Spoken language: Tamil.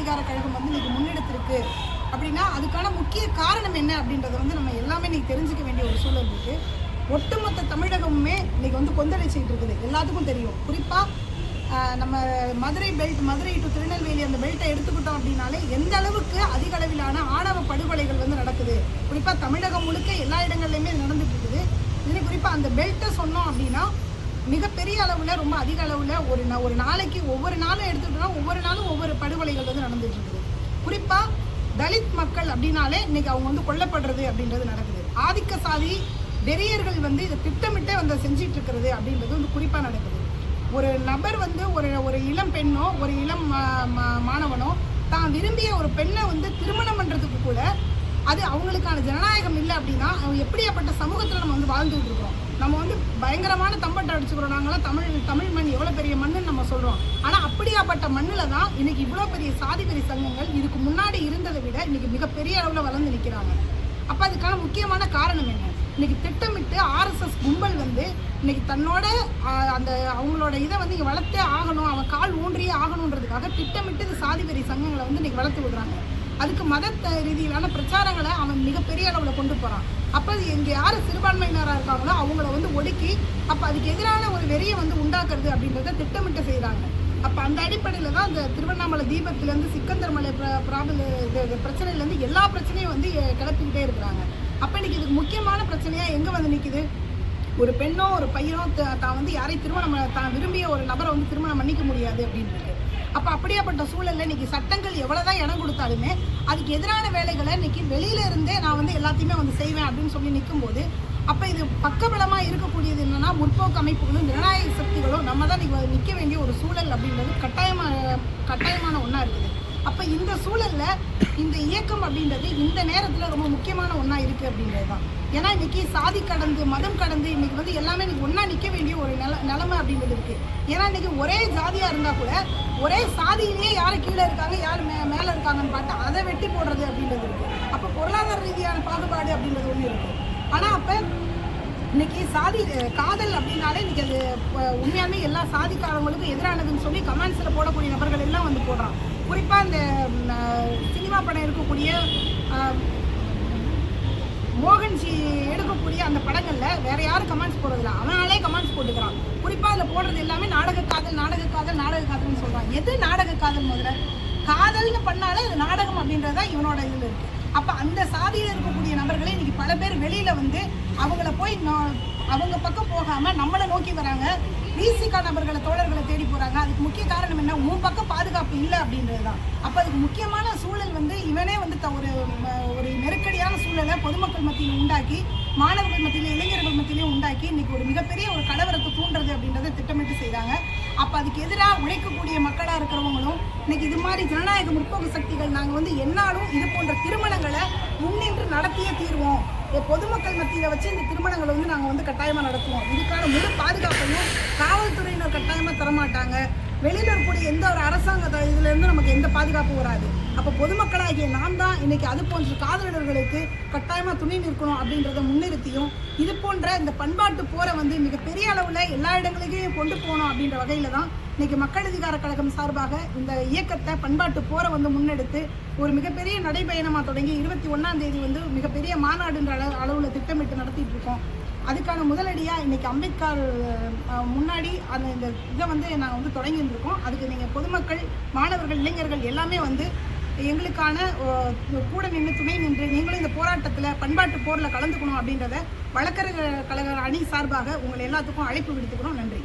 அதிகார கழகம் வந்து இன்னைக்கு முன்னெடுத்திருக்கு அப்படின்னா அதுக்கான முக்கிய காரணம் என்ன அப்படின்றத வந்து நம்ம எல்லாமே இன்னைக்கு தெரிஞ்சுக்க வேண்டிய ஒரு சூழல் இருக்குது. ஒட்டுமொத்த தமிழகமுமே இன்னைக்கு வந்து கொந்தளிச்சிட்டு இருக்குது, எல்லாத்துக்கும் தெரியும். குறிப்பாக நம்ம மதுரை டு திருநெல்வேலி அந்த பெல்ட்டை எடுத்துக்கிட்டோம் அப்படின்னாலே எந்த அளவுக்கு அதிக அளவிலான ஆணவ படுகொலைகள் வந்து நடக்குது. குறிப்பாக தமிழகம் முழுக்க எல்லா இடங்கள்லையுமே நடந்துட்டு இருக்குது. இன்னும் குறிப்பாக அந்த பெல்ட்டை சொன்னோம் அப்படின்னா மிகப்பெரிய அளவில் ரொம்ப அதிக அளவில் ஒரு நாளைக்கு ஒவ்வொரு நாளும் எடுத்துக்கிட்டோம்னா ஒவ்வொரு நாளும் ஒவ்வொரு படுகொலைகள் வந்து நடந்துட்டு இருக்குது. குறிப்பாக தலித் மக்கள் அப்படின்னாலே இன்னைக்கு அவங்க வந்து கொல்லப்படுறது அப்படின்றது நடக்குது. ஆதிக்க சாதி வெறியர்கள் வந்து இதை திட்டமிட்டே வந்து செஞ்சிட்டு இருக்கிறது அப்படின்றது வந்து குறிப்பாக நடக்குது. ஒரு நபர் வந்து ஒரு இளம் பெண்ணோ ஒரு இளம் மாணவனோ தான் விரும்பிய ஒரு பெண்ணை வந்து திருமணம் பண்ணுறதுக்கு கூட அது அவங்களுக்கான ஜனநாயகம் இல்லை அப்படின்னா அவங்க எப்படியாப்பட்ட சமூகத்தில் நம்ம வந்து வாழ்ந்துகிட்டு இருக்கோம். நம்ம வந்து பயங்கரமான தம்பட்டை அடிச்சுக்கிறோம். நாங்களாம் தமிழ் மண் எவ்வளோ பெரிய மண்ணுன்னு நம்ம சொல்கிறோம். ஆனால் அப்படியாப்பட்ட மண்ணில் தான் இன்னைக்கு இவ்வளோ பெரிய சாதி வெறி சங்கங்கள் இதுக்கு முன்னாடி இருந்ததை விட இன்னைக்கு மிகப்பெரிய அளவில் வளர்ந்து நிற்கிறாங்க. அப்போ அதுக்கான முக்கியமான காரணம் என்ன? இன்னைக்கு திட்டமிட்டு ஆர்எஸ்எஸ் கும்பல் வந்து இன்னைக்கு தன்னோட அந்த அவங்களோட இதை வந்து இங்கே வளர்த்தே ஆகணும், அவன் கால் ஊன்றியே ஆகணுன்றதுக்காக திட்டமிட்டு இந்த சாதி வெறி சங்கங்களை வந்து இன்னைக்கு வளர்த்து விடுறாங்க. அதுக்கு மத ரீதியிலான பிரச்சாரங்களை அவன் மிகப்பெரிய அளவில் கொண்டு போகிறான். அப்போ இங்கே யார் சிறுபான்மையினராக இருக்காங்களோ அவங்கள வந்து ஒடுக்கி அப்போ அதுக்கு எதிரான ஒரு வெறியை வந்து உண்டாக்குறது அப்படின்றத திட்டமிட்டு செய்கிறாங்க. அப்போ அந்த அடிப்படையில் தான் இந்த திருவண்ணாமலை தீபத்திலேருந்து சிக்கந்தர் மலை பிரச்சனையிலேருந்து எல்லா பிரச்சனையும் வந்து கிளப்பிக்கிட்டே இருக்கிறாங்க. அப்போ இன்னைக்கு இதுக்கு முக்கியமான பிரச்சனையாக எங்கே வந்து நிற்குது? ஒரு பெண்ணோ ஒரு பையனோ தான் வந்து யாரையும் தான் விரும்பிய ஒரு நபரை வந்து திருமணம் பண்ணிக்க முடியாது அப்படின்றது. அப்போ அப்படியாப்பட்ட சூழலில் இன்னைக்கு சட்டங்கள் எவ்வளோதான் இடம் கொடுத்தாலுமே அதுக்கு எதிரான வேலைகளை இன்னைக்கு வெளியில இருந்தே நான் வந்து எல்லாத்தையுமே வந்து செய்வேன் அப்படின்னு சொல்லி நிற்கும்போது அப்போ இது பக்கபலமாக இருக்கக்கூடியது என்னன்னா முற்போக்கு அமைப்புகளும் ஜனநாயக சக்திகளும் நம்ம தான் இன்னைக்கு நிற்க வேண்டிய ஒரு சூழல் அப்படின்றது கட்டாயமான ஒன்றா இருக்குது. அப்போ இந்த சூழலில் இந்த இயக்கம் அப்படின்றது இந்த நேரத்தில் ரொம்ப முக்கியமான ஒன்றா இருக்குது அப்படின்றது தான். ஏன்னா இன்றைக்கி சாதி கடந்து மதம் கடந்து இன்றைக்கி வந்து எல்லாமே இன்றைக்கி ஒன்றா நிற்க வேண்டிய ஒரு நிலைமை அப்படின்றது இருக்குது. ஏன்னா இன்றைக்கி ஒரே ஜாதியாக இருந்தால் கூட ஒரே சாதியிலேயே யார் கீழே இருக்காங்க யார் மேலே இருக்காங்கன்னு பார்த்து அதை வெட்டி போடுறது அப்படின்றது இருக்குது. அப்போ பொருளாதார ரீதியான பாகுபாடு அப்படின்றது ஒன்று இருக்குது. ஆனால் அப்போ இன்னைக்கு சாதி காதல் அப்படின்னாலே இன்னைக்கு அது உண்மையாலுமே எல்லா சாதிக்காரங்களுக்கும் எதிரானதுன்னு சொல்லி கமெண்ட்ஸில் போடக்கூடிய நபர்கள் எல்லாம் வந்து போடுறான். குறிப்பாக இந்த சினிமா படம் இருக்கக்கூடிய மோகன்ஜி எடுக்கக்கூடிய அந்த படங்களில் வேற யாரும் கமெண்ட்ஸ் போடுறதில்ல, அவனாலே கமெண்ட்ஸ் போட்டுக்கிறான். குறிப்பாக அதில் போடுறது எல்லாமே நாடக காதல்னு சொல்கிறான். எது நாடக காதல்? முதல்ல காதல்னு பண்ணாலே அது நாடகம் அப்படின்றதான் இவனோட இதில் இருக்குது. அப்போ அந்த சாதியில் இருக்கக்கூடிய நபர்களே இன்னைக்கு பல பேர் வெளியில் வந்து அவங்கள போய் அவங்க பக்கம் போகாமல் நம்மளை நோக்கி வராங்க. விசிகா நபர்களை தோழர்களை தேடி போகிறாங்க. அதுக்கு முக்கிய காரணம் என்ன? உன் பக்கம் பாதுகாப்பு இல்லை அப்படின்றது தான். அப்போ அதுக்கு முக்கியமான சூழல் வந்து இவனே வந்து ஒரு நெருக்கடியான சூழலை பொதுமக்கள் மத்தியில் உண்டாக்கி மாணவர்கள் மத்தியிலும் இளைஞர்கள் மத்தியிலையும் உண்டாக்கி இன்னைக்கு ஒரு மிகப்பெரிய ஒரு கலவரத்தை தூண்டுறது அப்படின்றத திட்டமிட்டு செய்கிறாங்க. அப்போ அதுக்கு எதிராக உழைக்கக்கூடிய மக்களாக இருக்கிறவங்களும் இன்னைக்கு இது மாதிரி ஜனநாயக முற்போக்கு சக்திகள் நாங்கள் வந்து என்னாலும் இது போன்ற திருமணங்களை முன்னின்று நடத்தியே தீர்வோம். பொதுமக்கள் மத்தியில் வச்சு இந்த திருமணங்களை வந்து நாங்கள் வந்து கட்டாயமாக நடத்துவோம். இதுக்கான முழு பாதுகாப்பையும் காவல்துறையினர் கட்டாயமாக தரமாட்டாங்க. வெளியில் இருக்கக்கூடிய எந்த ஒரு அரசாங்க இதுலேருந்து நமக்கு எந்த பாதுகாப்பும் வராது. அப்போ பொதுமக்களாகிய நாம் தான் இன்னைக்கு அது போன்ற காதலர்களுக்கு கட்டாயமாக துணை நிற்கணும் அப்படின்றத முன்னிறுத்தியும் இது போன்ற இந்த பண்பாட்டு போரை வந்து மிகப்பெரிய அளவில் எல்லா இடங்களுக்கும் கொண்டு போகணும் அப்படின்ற வகையில் தான் இன்னைக்கு மக்கள் அதிகார கழகம் சார்பாக இந்த இயக்கத்தை பண்பாட்டு போரை வந்து முன்னெடுத்து ஒரு மிகப்பெரிய நடைபயணமாக தொடங்கி 21ஆம் தேதி வந்து மிகப்பெரிய மாநாடுன்ற அளவில் திட்டமிட்டு நடத்திட்டு இருக்கோம். அதுக்கான முதலடியாக இன்றைக்கி அம்பேத்கர் முன்னாடி இந்த இதை வந்து நாங்கள் வந்து தொடங்கியிருக்கோம். அதுக்கு நீங்கள் பொதுமக்கள் மாணவர்கள் இளைஞர்கள் எல்லாமே வந்து எங்களுக்கான கூட நின்று துணை நின்று நீங்களும் இந்த போராட்டத்தில் பண்பாட்டு போரில் கலந்துக்கணும் அப்படின்றத வழக்கறிஞர் கழக அணி சார்பாக உங்களை எல்லாத்துக்கும் அழைப்பு விடுத்துக்கிறோம். நன்றி.